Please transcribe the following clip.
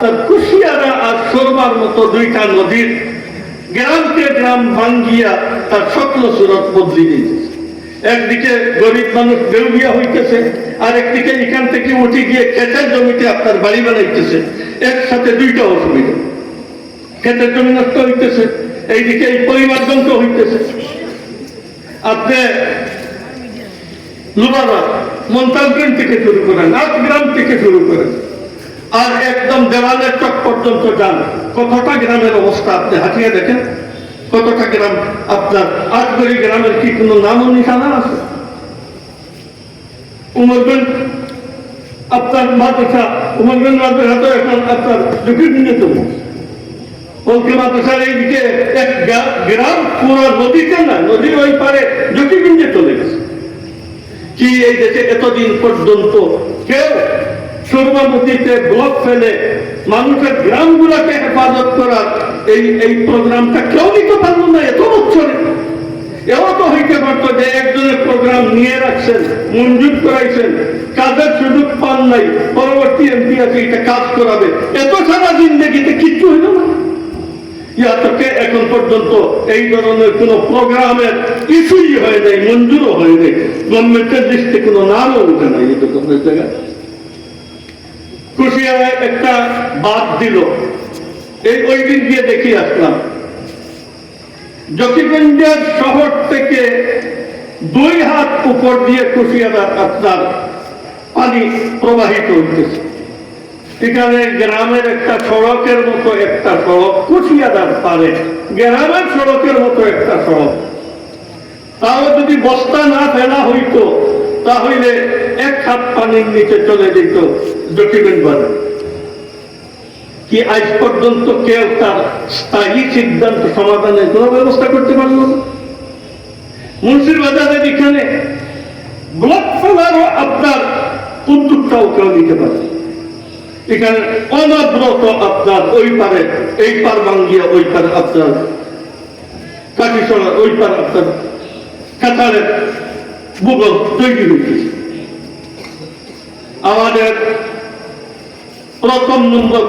কুশিয়ারা আর সুরমার মতো দুইটা নদীর গ্রামকে গ্রাম ভাঙ্গিয়া তার সকল সুরত বদলি দিয়েছে। একদিকে গরিব মানুষ দেউলিয়া হইতেছে, আর একদিকে এখান থেকে উঠে গিয়ে ক্ষেতের জমিতে আপনার বাড়ি বানাইতেছে। একসাথে দুইটা অসুবিধা, ক্ষেতের জমি নষ্ট হইতেছে, এইদিকে এই পরিবার ধ্বংস হইতেছে। আপনি লুবারা মন্তালগ্রাম থেকে শুরু করেন, গ্রাম থেকে শুরু করেন, আর একদম দেওয়ালের চক পর্যন্ত যান, কতটা গ্রামের অবস্থা আপনি হাঁটিয়ে দেখেন। কতটা গ্রাম আপনার আটগড়ি গ্রামের কি কোনো নাম ও নিশানা আছে? উমরগঞ্জ আপনার মাদ্রাসা, উমরগঞ্জ মাদ্রাসা তো এখন আপনার ঝুঁকিপূর্ণ তবু বলকে মাদ্রাসার এইদিকে এক গ্রাম পুরো নদীতে না, নদীর ওই পারে ঝুঁকিপূর্ণে চলে গেছে। কি এই দেশে এতদিন পর্যন্ত কেউ সুরমা নদীতে ব্লক ফেলে মানুষের গ্রামগুলোকে হেফাজত করার এই প্রোগ্রামটা কেউ নিতে পারল না এত বছরে? এও তো হইতে পারতো যে একজনের প্রোগ্রাম নিয়ে রাখছেন, মঞ্জুর করাইছেন, কাজের সুযোগ পান নাই, পরবর্তী এমপি আছে এটা কাজ করাবে, এত সারা জিন্দগিতে কিচ্ছু হইল না। ইয়াতকে এখন পর্যন্ত এই ধরনের কোন প্রোগ্রামের কিছুই হয় নাই, মঞ্জুরও হয় নাই, গভর্নমেন্টের লিস্টে কোনো নামও উঠে নাই। এই রকমের জায়গায় কুশিয়ারায় একটা বাদ দিল, এই ওই দিন গিয়ে দেখি আসলাম জকিগঞ্জের শহর থেকে 2 হাত উপর দিয়ে কুশিয়ারার আপনার পানি প্রবাহিত হইতেছে। এখানে গ্রামের একটা সড়কের মতো একটা সড়ক, কুশিয়ারার পারে গ্রামের সড়কের মতো একটা সড়ক, তাও যদি বস্তা না ফেলা হইতো তাহলে 1 হাত পানির নিচে চলে যেত জকিগঞ্জ বাজার। কি আজ পর্যন্ত কেউ তার স্থায়ী সিদ্ধান্ত সমাধানের কোন ব্যবস্থা করতে পারল না? মুন্সিরবাজারের এখানে ব্লক ফেলারও আপনার উদ্যোগটাও কেউ নিতে পারে। এখানে অনবরত আপনার ওই পারে এই পার ভাঙ্গিয়া ওই পারে আপনার কাঠিসড়া, ওই পার আপনার কাতারের ভূগোল তৈরি হয়েছে। আমাদের প্রথম নম্বর